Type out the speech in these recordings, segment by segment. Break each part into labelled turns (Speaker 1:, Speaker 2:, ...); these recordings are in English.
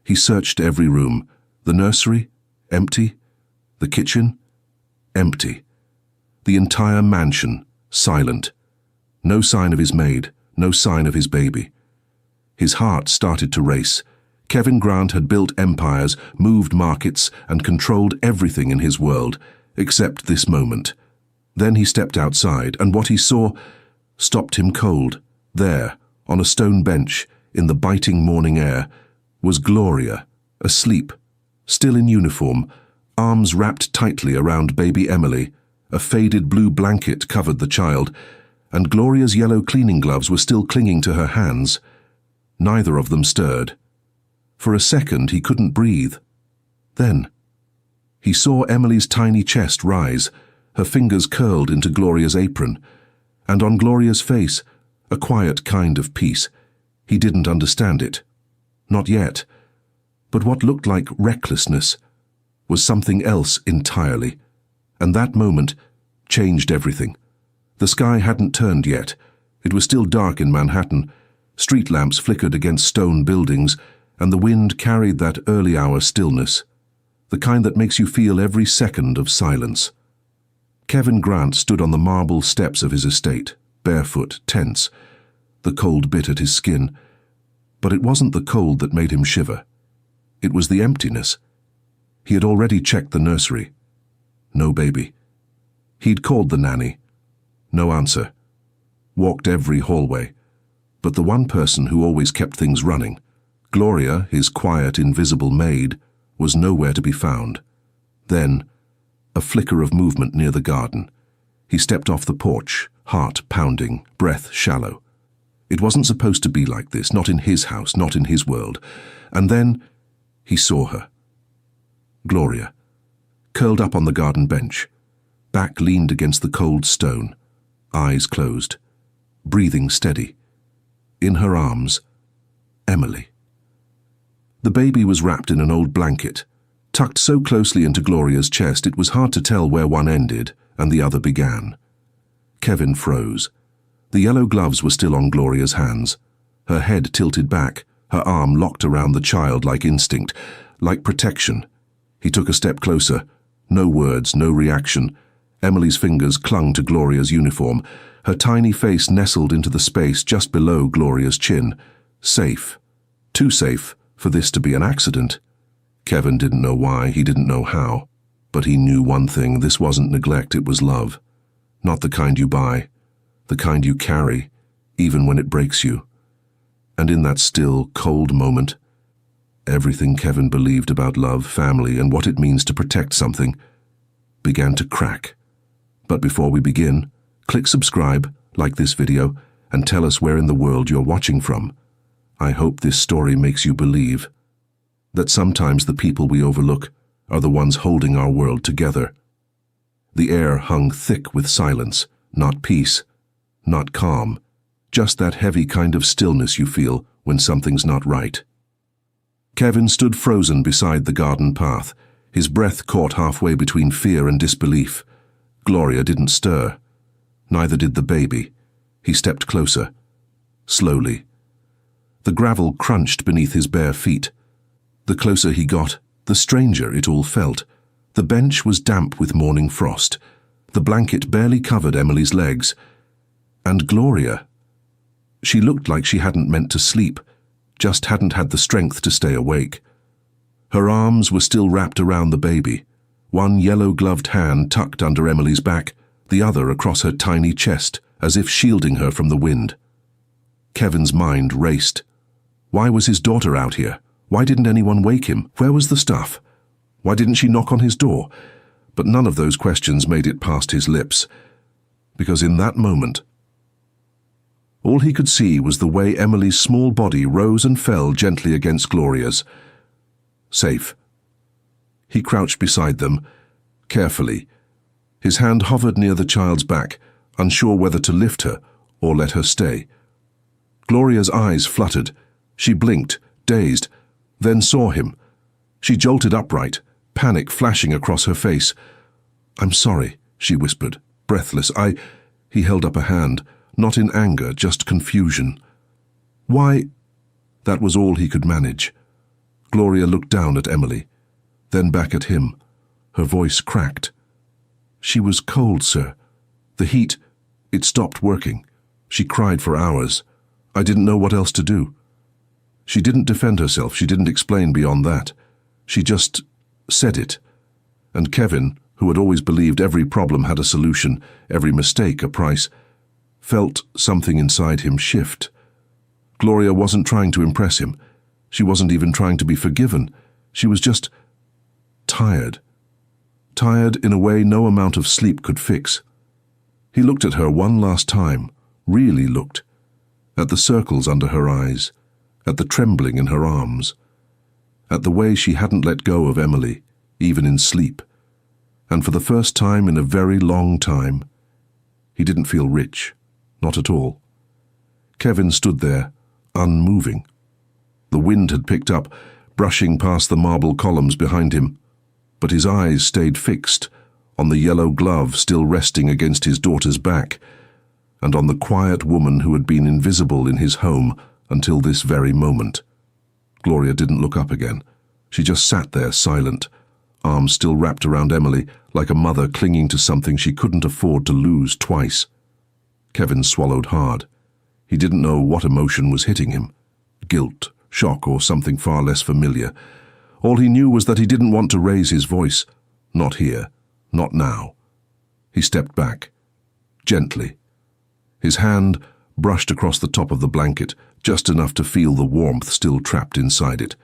Speaker 1: He searched every room. The nursery? Empty. The kitchen? Empty. The entire mansion, silent. No sign of his maid, no sign of his baby. His heart started to race. Kevin Grant had built empires, moved markets, and controlled everything in his world, except this moment. Then he stepped outside, and what he saw stopped him cold. There, on a stone bench, in the biting morning air, was Gloria, asleep, still in uniform, arms wrapped tightly around baby Emily. A faded blue blanket covered the child, and Gloria's yellow cleaning gloves were still clinging to her hands. Neither of them stirred. For a second he couldn't breathe. Then he saw Emily's tiny chest rise, her fingers curled into Gloria's apron, and on Gloria's face a quiet kind of peace. He didn't understand it. Not yet. But what looked like recklessness was something else entirely, and that moment changed everything. The sky hadn't turned yet. It was still dark in Manhattan. Street lamps flickered against stone buildings, and the wind carried that early-hour stillness, the kind that makes you feel every second of silence. Kevin Grant stood on the marble steps of his estate, barefoot, tense. The cold bit at his skin, but it wasn't the cold that made him shiver. It was the emptiness. He had already checked the nursery. No baby. He'd called the nanny. No answer. Walked every hallway. But the one person who always kept things running, Gloria, his quiet, invisible maid, was nowhere to be found. Then, a flicker of movement near the garden. He stepped off the porch, heart pounding, breath shallow. It wasn't supposed to be like this, not in his house, not in his world. And then he saw her. Gloria, curled up on the garden bench, back leaned against the cold stone, eyes closed, breathing steady. In her arms, Emily. The baby was wrapped in an old blanket, tucked so closely into Gloria's chest it was hard to tell where one ended and the other began. Kevin froze. The yellow gloves were still on Gloria's hands, her head tilted back, her arm locked around the child like instinct, like protection. He took a step closer. No words, no reaction. Emily's fingers clung to Gloria's uniform, her tiny face nestled into the space just below Gloria's chin. Safe. Too safe for this to be an accident. Kevin didn't know why, he didn't know how. But he knew one thing, this wasn't neglect, it was love. Not the kind you buy, the kind you carry, even when it breaks you. And in that still, cold moment, everything Kevin believed about love, family, and what it means to protect something began to crack. But before we begin, click subscribe, like this video, and tell us where in the world you're watching from. I hope this story makes you believe that sometimes the people we overlook are the ones holding our world together. The air hung thick with silence, not peace, not calm, just that heavy kind of stillness you feel when something's not right. Kevin stood frozen beside the garden path, his breath caught halfway between fear and disbelief. Gloria didn't stir. Neither did the baby. He stepped closer. Slowly. The gravel crunched beneath his bare feet. The closer he got, the stranger it all felt. The bench was damp with morning frost. The blanket barely covered Emily's legs. And Gloria. She looked like she hadn't meant to sleep, just hadn't had the strength to stay awake. Her arms were still wrapped around the baby, one yellow-gloved hand tucked under Emily's back, the other across her tiny chest, as if shielding her from the wind. Kevin's mind raced. Why was his daughter out here? Why didn't anyone wake him? Where was the stuff? Why didn't she knock on his door? But none of those questions made it past his lips, because in that moment, all he could see was the way Emily's small body rose and fell gently against Gloria's. Safe. He crouched beside them, carefully. His hand hovered near the child's back, unsure whether to lift her or let her stay. Gloria's eyes fluttered. She blinked, dazed, then saw him. She jolted upright, panic flashing across her face. "I'm sorry," she whispered, breathless. He held up a hand, not in anger, just confusion. "Why?" That was all he could manage. Gloria looked down at Emily, then back at him. Her voice cracked. "She was cold, sir. The heat, it stopped working. She cried for hours. I didn't know what else to do." She didn't defend herself, she didn't explain beyond that. She just said it. And Kevin, who had always believed every problem had a solution, every mistake a price, felt something inside him shift. Gloria wasn't trying to impress him. She wasn't even trying to be forgiven. She was just tired. Tired in a way no amount of sleep could fix. He looked at her one last time, really looked. At the circles under her eyes, at the trembling in her arms, at the way she hadn't let go of Emily, even in sleep. And for the first time in a very long time, he didn't feel rich, not at all. Kevin stood there, unmoving. The wind had picked up, brushing past the marble columns behind him, but his eyes stayed fixed on the yellow glove still resting against his daughter's back, and on the quiet woman who had been invisible in his home until this very moment. Gloria didn't look up again. She just sat there silent, arms still wrapped around Emily, like a mother clinging to something she couldn't afford to lose twice. Kevin swallowed hard. He didn't know what emotion was hitting him. Guilt, shock, or something far less familiar. All he knew was that he didn't want to raise his voice. Not here. Not now. He stepped back. Gently. His hand brushed across the top of the blanket, just enough to feel the warmth still trapped inside it.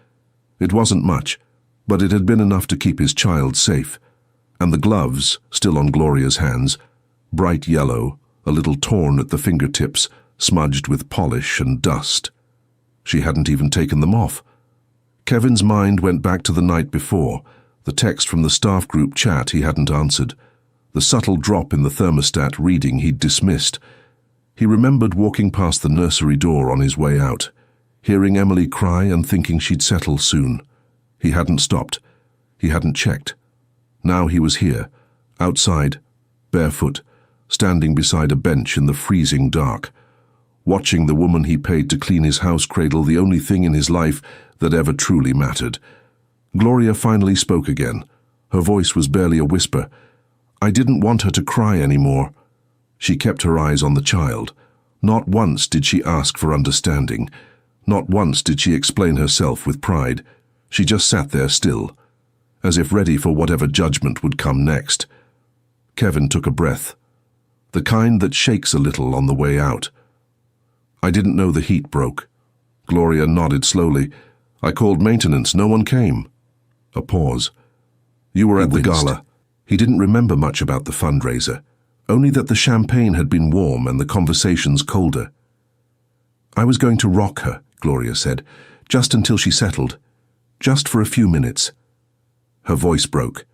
Speaker 1: It wasn't much, but it had been enough to keep his child safe. And the gloves, still on Gloria's hands, bright yellow, a little torn at the fingertips, smudged with polish and dust. She hadn't even taken them off. Kevin's mind went back to the night before, the text from the staff group chat he hadn't answered, the subtle drop in the thermostat reading he'd dismissed. He remembered walking past the nursery door on his way out, hearing Emily cry and thinking she'd settle soon. He hadn't stopped. He hadn't checked. Now he was here, outside, barefoot, standing beside a bench in the freezing dark, watching the woman he paid to clean his house cradle the only thing in his life that ever truly mattered. Gloria finally spoke again. Her voice was barely a whisper. I didn't want her to cry anymore. She kept her eyes on the child. Not once did she ask for understanding. Not once did she explain herself with pride. She just sat there still, as if ready for whatever judgment would come next. Kevin took a breath, the kind that shakes a little on the way out. I didn't know the heat broke. Gloria nodded slowly. I called maintenance. No one came. A pause. You were at the gala. He didn't remember much about the fundraiser, only that the champagne had been warm and the conversations colder. I was going to rock her, Gloria said, just until she settled. Just for a few minutes. Her voice broke.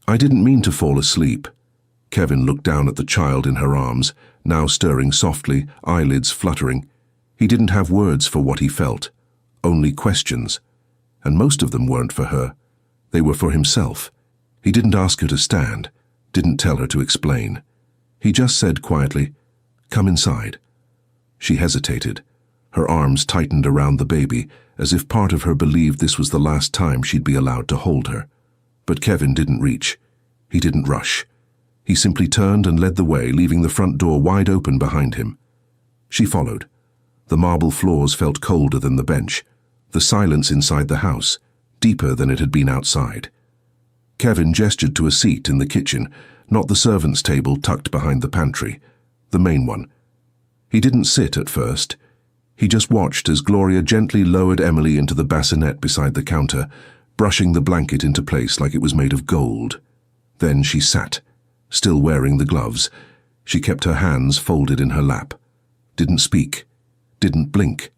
Speaker 1: I didn't mean to fall asleep. Kevin looked down at the child in her arms, now stirring softly, eyelids fluttering. He didn't have words for what he felt, only questions. And most of them weren't for her. They were for himself. He didn't ask her to stand, didn't tell her to explain. He just said quietly, "Come inside." She hesitated. Her arms tightened around the baby, as if part of her believed this was the last time she'd be allowed to hold her. But Kevin didn't reach. He didn't rush. He simply turned and led the way, leaving the front door wide open behind him. She followed. The marble floors felt colder than the bench. The silence inside the house, deeper than it had been outside. Kevin gestured to a seat in the kitchen, not the servants' table tucked behind the pantry, the main one. He didn't sit at first. He just watched as Gloria gently lowered Emily into the bassinet beside the counter, brushing the blanket into place like it was made of gold. Then she sat, still wearing the gloves. She kept her hands folded in her lap. Didn't speak. Didn't blink.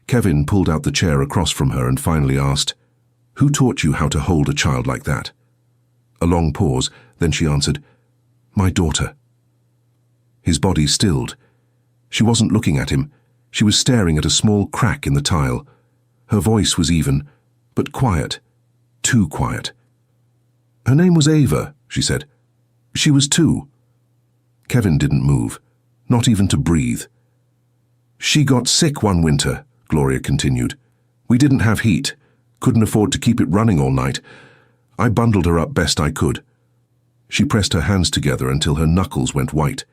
Speaker 1: Kevin pulled out the chair across from her and finally asked, "Who taught you how to hold a child like that?" A long pause, then she answered, "My daughter." His body stilled. She wasn't looking at him. She was staring at a small crack in the tile. Her voice was even, but quiet. Too quiet. "Her name was Ava," she said. "She was 2. Kevin didn't move, not even to breathe. "She got sick one winter," Gloria continued. "We didn't have heat. Couldn't afford to keep it running all night. I bundled her up best I could. She pressed her hands together until her knuckles went white.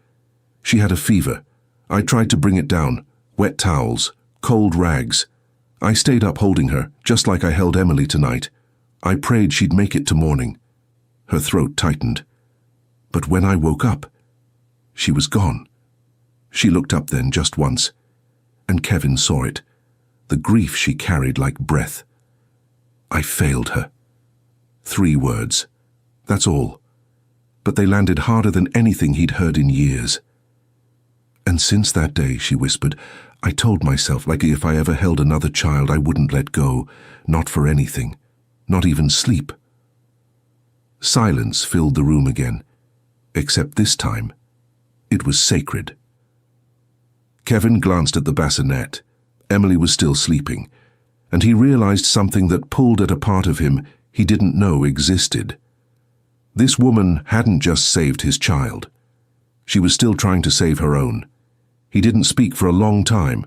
Speaker 1: She had a fever. I tried to bring it down. Wet towels, cold rags. I stayed up holding her, just like I held Emily tonight. I prayed she'd make it to morning. Her throat tightened. But when I woke up, she was gone. She looked up then just once, and Kevin saw it. The grief she carried like breath. I failed her. 3 words. That's all. But they landed harder than anything he'd heard in years. And since that day, she whispered, I told myself like if I ever held another child I wouldn't let go, not for anything, not even sleep. Silence filled the room again, except this time, it was sacred. Kevin glanced at the bassinet. Emily was still sleeping, and he realized something that pulled at a part of him he didn't know existed. This woman hadn't just saved his child. She was still trying to save her own. He didn't speak for a long time,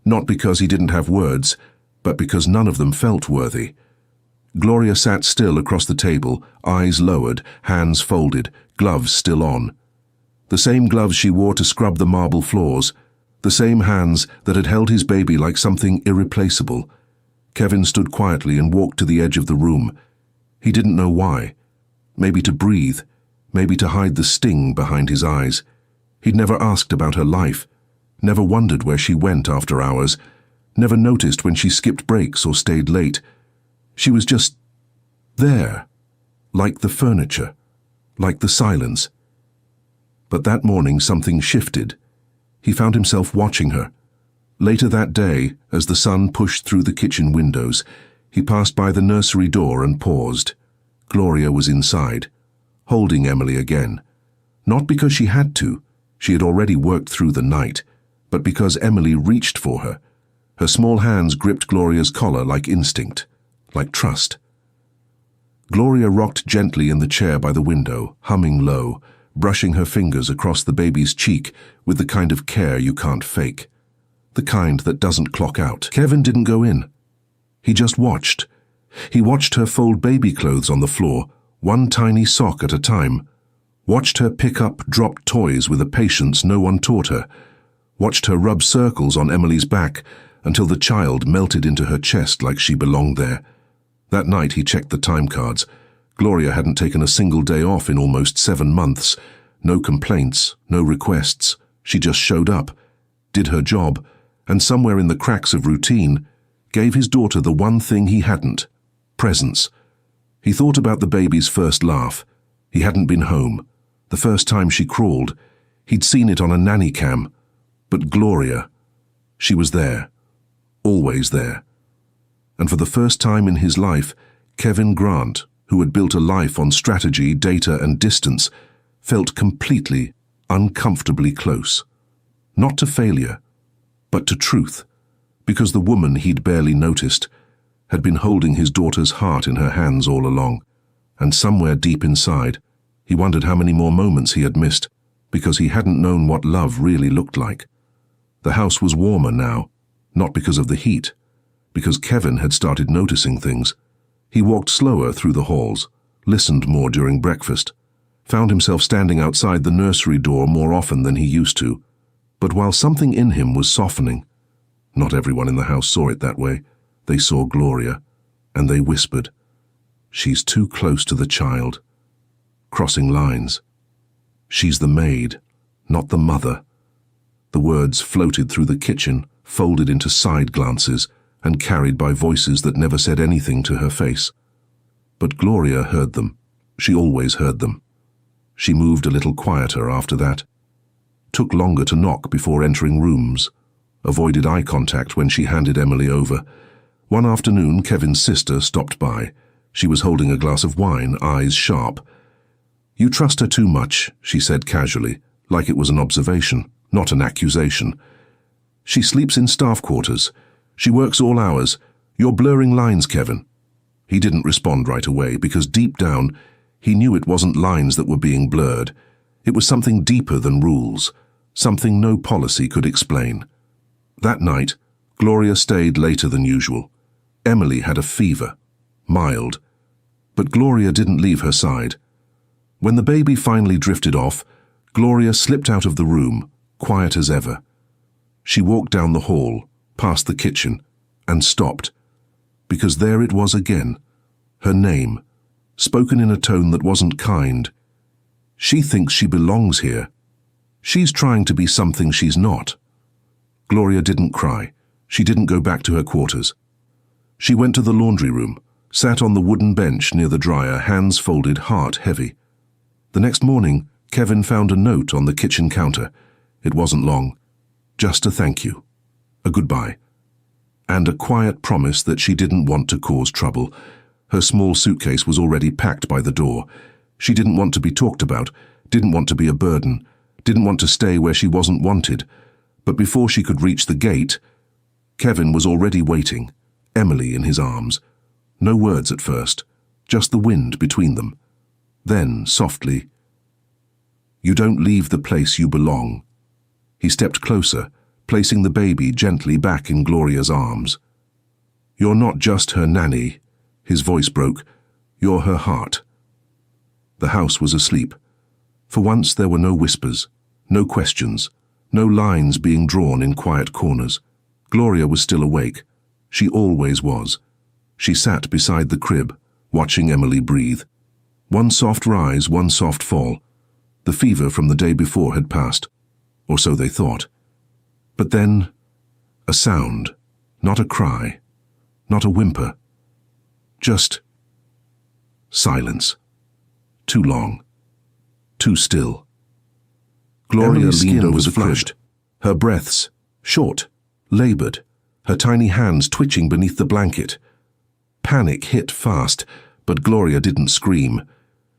Speaker 1: not because he didn't have words, but because none of them felt worthy. Gloria sat still across the table, eyes lowered, hands folded, gloves still on. The same gloves she wore to scrub the marble floors, the same hands that had held his baby like something irreplaceable. Kevin stood quietly and walked to the edge of the room. He didn't know why. Maybe to breathe, maybe to hide the sting behind his eyes. He'd never asked about her life, never wondered where she went after hours, never noticed when she skipped breaks or stayed late. She was just there, like the furniture, like the silence. But that morning something shifted. He found himself watching her. Later that day, as the sun pushed through the kitchen windows, he passed by the nursery door and paused. Gloria was inside, holding Emily again. Not because she had to, she had already worked through the night, but because Emily reached for her. Her small hands gripped Gloria's collar like instinct, like trust. Gloria rocked gently in the chair by the window, humming low, brushing her fingers across the baby's cheek with the kind of care you can't fake. The kind that doesn't clock out. Kevin didn't go in. He just watched. He watched her fold baby clothes on the floor, one tiny sock at a time. Watched her pick up dropped toys with a patience no one taught her. Watched her rub circles on Emily's back until the child melted into her chest like she belonged there. That night he checked the time cards. Gloria hadn't taken a single day off in almost 7 months. No complaints, no requests. She just showed up, did her job, and somewhere in the cracks of routine, gave his daughter the one thing he hadn't: presence. He thought about the baby's first laugh. He hadn't been home. The first time she crawled. He'd seen it on a nanny cam. But Gloria, she was there. Always there. And for the first time in his life, Kevin Grant, who had built a life on strategy, data, and distance, felt completely, uncomfortably close. Not to failure, but to truth, because the woman he'd barely noticed had been holding his daughter's heart in her hands all along, and somewhere deep inside, he wondered how many more moments he had missed, because he hadn't known what love really looked like. The house was warmer now, not because of the heat, because Kevin had started noticing things. He walked slower through the halls, listened more during breakfast, found himself standing outside the nursery door more often than he used to. But while something in him was softening, not everyone in the house saw it that way. They saw Gloria, and they whispered, "She's too close to the child." Crossing lines. "She's the maid, not the mother." The words floated through the kitchen, folded into side glances, and carried by voices that never said anything to her face. But Gloria heard them. She always heard them. She moved a little quieter after that. Took longer to knock before entering rooms. Avoided eye contact when she handed Emily over. One afternoon, Kevin's sister stopped by. She was holding a glass of wine, eyes sharp. "You trust her too much," she said casually, like it was an observation, not an accusation. "She sleeps in staff quarters. She works all hours. You're blurring lines, Kevin." He didn't respond right away because deep down, he knew it wasn't lines that were being blurred. It was something deeper than rules, something no policy could explain. That night, Gloria stayed later than usual. Emily had a fever, mild. But Gloria didn't leave her side. When the baby finally drifted off, Gloria slipped out of the room, quiet as ever. She walked down the hall, past the kitchen, and stopped, because there it was again, her name, spoken in a tone that wasn't kind. She thinks she belongs here. She's trying to be something she's not. Gloria didn't cry. She didn't go back to her quarters. She went to the laundry room, sat on the wooden bench near the dryer, hands folded, heart heavy. The next morning, Kevin found a note on the kitchen counter. It wasn't long. Just a thank you, a goodbye, and a quiet promise that she didn't want to cause trouble. Her small suitcase was already packed by the door. She didn't want to be talked about, didn't want to be a burden, didn't want to stay where she wasn't wanted. But before she could reach the gate, Kevin was already waiting, Emily in his arms. No words at first, just the wind between them. Then, softly, "You don't leave the place you belong." He stepped closer, placing the baby gently back in Gloria's arms. "You're not just her nanny," his voice broke. "You're her heart." The house was asleep. For once there were no whispers, no questions, no lines being drawn in quiet corners. Gloria was still awake. She always was. She sat beside the crib, watching Emily breathe. One soft rise, one soft fall. The fever from the day before had passed, or so they thought. But then, a sound, not a cry, not a whimper. Just silence. Too long. Too still. Gloria leaned over the crib, her breaths short, labored, her tiny hands twitching beneath the blanket. Panic hit fast, but Gloria didn't scream.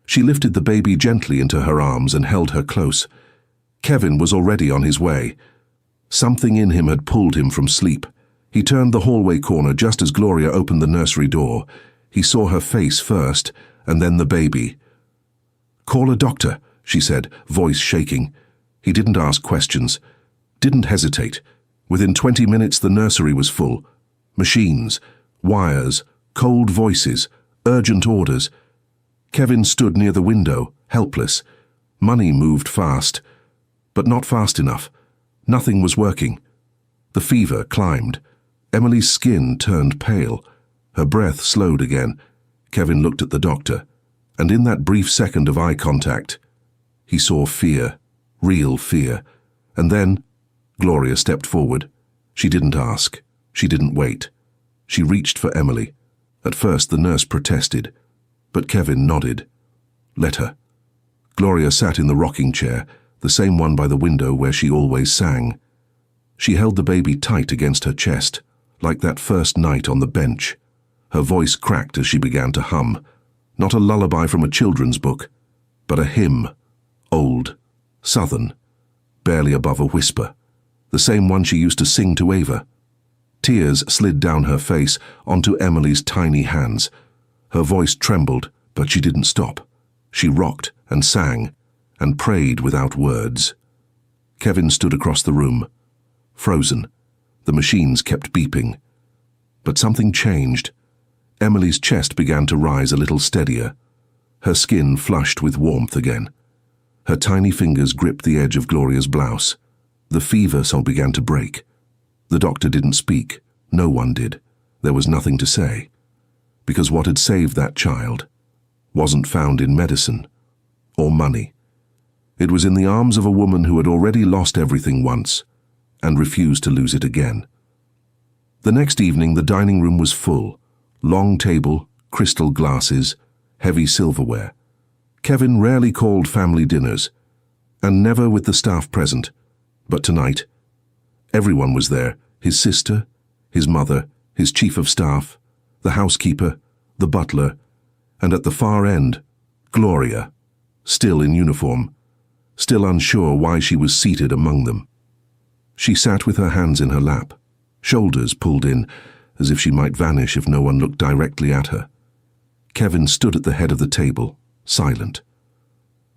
Speaker 1: She lifted the baby gently into her arms and held her close. Kevin was already on his way. Something in him had pulled him from sleep. He turned the hallway corner just as Gloria opened the nursery door. He saw her face first, and then the baby. "Call a doctor," she said, voice shaking. He didn't ask questions, didn't hesitate. Within 20 minutes the nursery was full. Machines, wires, cold voices, urgent orders. Kevin stood near the window, helpless. Money moved fast, but not fast enough. Nothing was working. The fever climbed. Emily's skin turned pale. Her breath slowed again. Kevin looked at the doctor, and in that brief second of eye contact, he saw fear, real fear. And then, Gloria stepped forward. She didn't ask. She didn't wait. She reached for Emily. At first the nurse protested, but Kevin nodded. Let her. Gloria sat in the rocking chair, the same one by the window where she always sang. She held the baby tight against her chest, like that first night on the bench. Her voice cracked as she began to hum. Not a lullaby from a children's book, but a hymn, old, southern, barely above a whisper, the same one she used to sing to Ava. Tears slid down her face onto Emily's tiny hands. Her voice trembled, but she didn't stop. She rocked and sang and prayed without words. Kevin stood across the room, frozen. The machines kept beeping. But something changed. Emily's chest began to rise a little steadier. Her skin flushed with warmth again. Her tiny fingers gripped the edge of Gloria's blouse. The fever cell began to break. The doctor didn't speak. No one did. There was nothing to say. Because what had saved that child wasn't found in medicine or money. It was in the arms of a woman who had already lost everything once and refused to lose it again. The next evening the dining room was full. Long table, crystal glasses, heavy silverware. Kevin rarely called family dinners, and never with the staff present. But tonight, everyone was there, his sister, his mother, his chief of staff, the housekeeper, the butler, and at the far end, Gloria, still in uniform, still unsure why she was seated among them. She sat with her hands in her lap, shoulders pulled in, as if she might vanish if no one looked directly at her. Kevin stood at the head of the table, silent.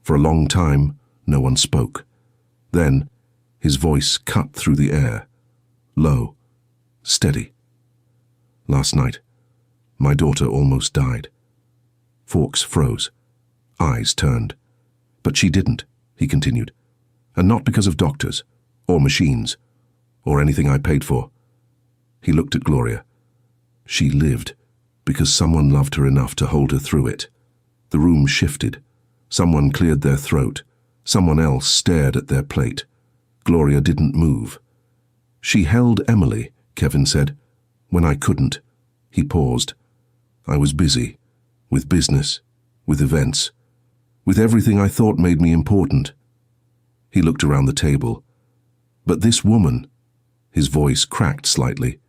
Speaker 1: For a long time, no one spoke. Then, his voice cut through the air, low, steady. "Last night, My daughter almost died. Fawkes froze. Eyes turned. But she didn't, he continued. And not because of doctors, or machines, or anything I paid for. He looked at Gloria. She lived because someone loved her enough to hold her through it. The room shifted. Someone cleared their throat. Someone else stared at their plate. Gloria didn't move. She held Emily, Kevin said. When I couldn't. He paused. I was busy. With business. With events. With everything I thought made me important. He looked around the table. But this woman, his voice cracked slightly,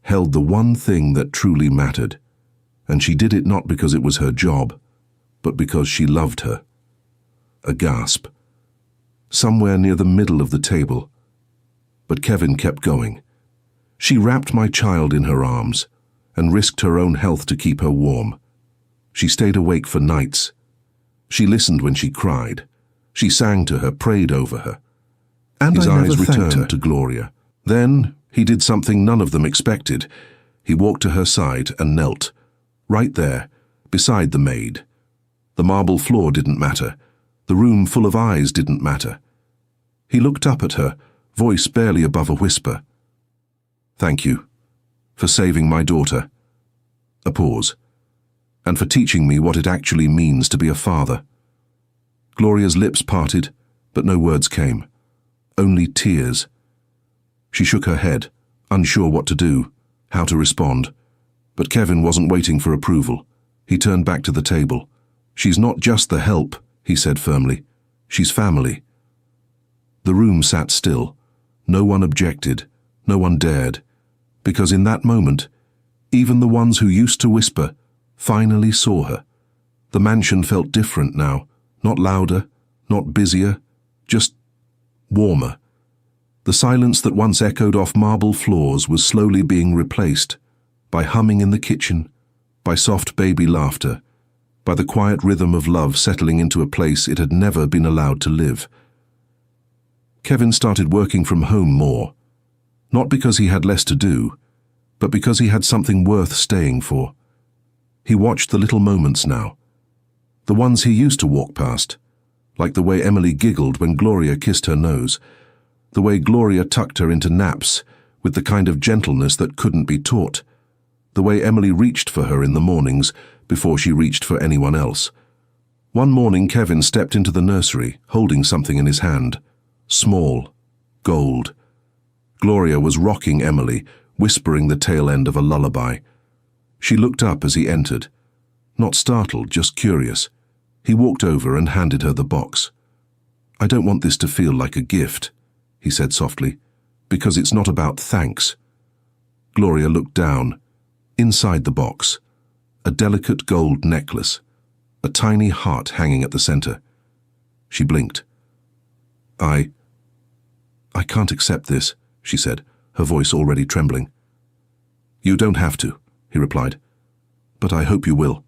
Speaker 1: held the one thing that truly mattered. And she did it not because it was her job, but because she loved her. A gasp. Somewhere near the middle of the table. But Kevin kept going. She wrapped my child in her arms and risked her own health to keep her warm. She stayed awake for nights. She listened when she cried. She sang to her, prayed over her. And his eyes returned to Gloria. Then he did something none of them expected. He walked to her side and knelt, right there, beside the maid. The marble floor didn't matter. The room full of eyes didn't matter. He looked up at her, voice barely above a whisper. Thank you for saving my daughter. A pause. And for teaching me what it actually means to be a father. Gloria's lips parted, but no words came. Only tears. She shook her head, unsure what to do, how to respond. But Kevin wasn't waiting for approval. He turned back to the table. She's not just the help, he said firmly. She's family. The room sat still. No one objected. No one dared. Because in that moment, even the ones who used to whisper finally saw her. The mansion felt different now. Not louder, not busier, just warmer. The silence that once echoed off marble floors was slowly being replaced by humming in the kitchen, by soft baby laughter, by the quiet rhythm of love settling into a place it had never been allowed to live. Kevin started working from home more, not because he had less to do, but because he had something worth staying for. He watched the little moments now, the ones he used to walk past, like the way Emily giggled when Gloria kissed her nose, the way Gloria tucked her into naps with the kind of gentleness that couldn't be taught, the way Emily reached for her in the mornings before she reached for anyone else. One morning Kevin stepped into the nursery, holding something in his hand. Small, gold. Gloria was rocking Emily, whispering the tail end of a lullaby. She looked up as he entered. Not startled, just curious. He walked over and handed her the box. I don't want this to feel like a gift, he said softly, because it's not about thanks. Gloria looked down. Inside the box, a delicate gold necklace, a tiny heart hanging at the center. She blinked. I can't accept this, she said, her voice already trembling. You don't have to, he replied, but I hope you will.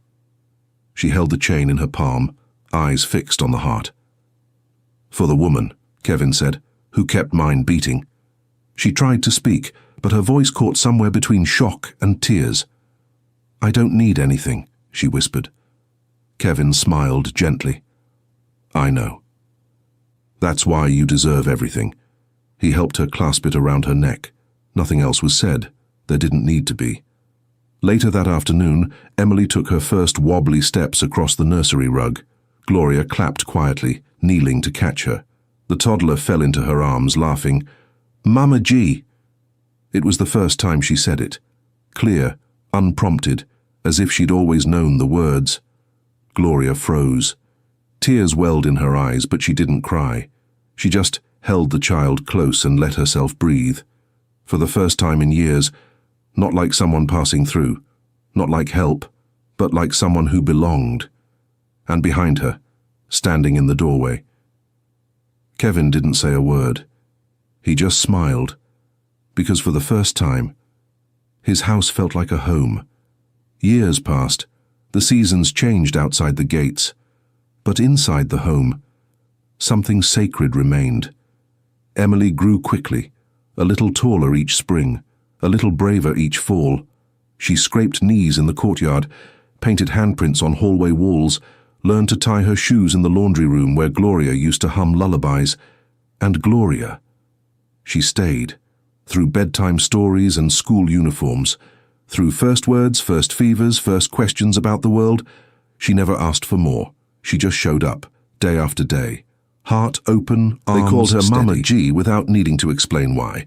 Speaker 1: She held the chain in her palm, eyes fixed on the heart. For the woman, Kevin said, who kept mine beating. She tried to speak, but her voice caught somewhere between shock and tears. I don't need anything, she whispered. Kevin smiled gently. I know. That's why you deserve everything. He helped her clasp it around her neck. Nothing else was said. There didn't need to be. Later that afternoon, Emily took her first wobbly steps across the nursery rug. Gloria clapped quietly, kneeling to catch her. The toddler fell into her arms, laughing, Mama G. It was the first time she said it. Clear, unprompted, as if she'd always known the words. Gloria froze. Tears welled in her eyes, but she didn't cry. She just held the child close and let herself breathe. For the first time in years, not like someone passing through, not like help, but like someone who belonged. And behind her, standing in the doorway. Kevin didn't say a word. He just smiled, because for the first time, his house felt like a home. Years passed, the seasons changed outside the gates, but inside the home, something sacred remained. Emily grew quickly, a little taller each spring, a little braver each fall, She scraped knees in the courtyard, painted handprints on hallway walls, learned to tie her shoes in the laundry room where Gloria used to hum lullabies. And Gloria. She stayed, through bedtime stories and school uniforms, through first words, first fevers, first questions about the world. She never asked for more. She just showed up, day after day. Heart open, arms steady. They called her Mama G without needing to explain why.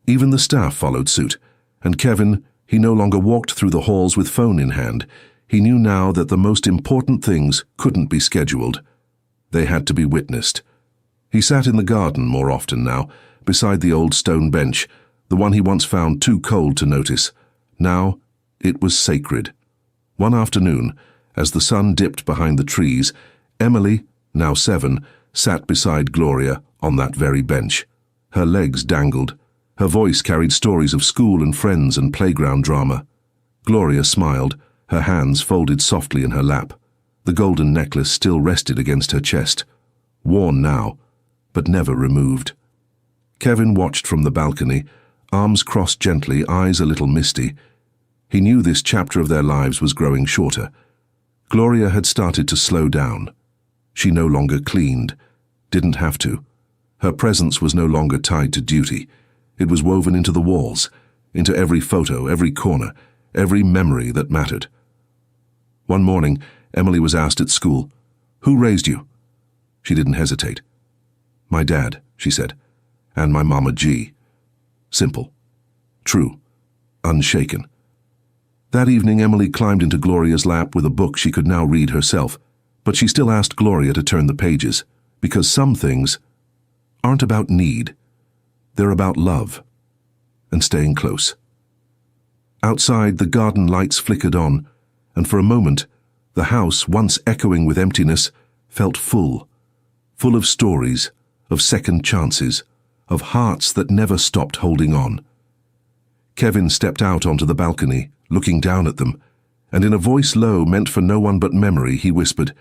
Speaker 1: Even the staff followed suit, and Kevin, he no longer walked through the halls with phone in hand. He knew now that the most important things couldn't be scheduled. They had to be witnessed. He sat in the garden more often now, beside the old stone bench, the one he once found too cold to notice. Now, it was sacred. One afternoon, as the sun dipped behind the trees, Emily, now 7, sat beside Gloria on that very bench. Her legs dangled. Her voice carried stories of school and friends and playground drama. Gloria smiled, her hands folded softly in her lap. The golden necklace still rested against her chest, worn now, but never removed. Kevin watched from the balcony, arms crossed gently, eyes a little misty. He knew this chapter of their lives was growing shorter. Gloria had started to slow down. She no longer cleaned, didn't have to. Her presence was no longer tied to duty. It was woven into the walls, into every photo, every corner, every memory that mattered. One morning, Emily was asked at school, "Who raised you?" She didn't hesitate. "My dad," she said, "and my Mama G." Simple. True. Unshaken. That evening, Emily climbed into Gloria's lap with a book she could now read herself, but she still asked Gloria to turn the pages, because some things aren't about need. They're about love and staying close. Outside, the garden lights flickered on, and for a moment, the house, once echoing with emptiness, felt full of stories, of second chances, of hearts that never stopped holding on. Kevin stepped out onto the balcony, looking down at them, and in a voice low, meant for no one but memory, he whispered,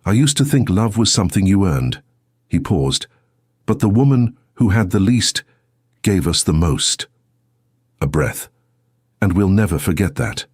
Speaker 1: "I used to think love was something you earned." He paused. "But the woman who had the least gave us the most." A breath. "And we'll never forget that."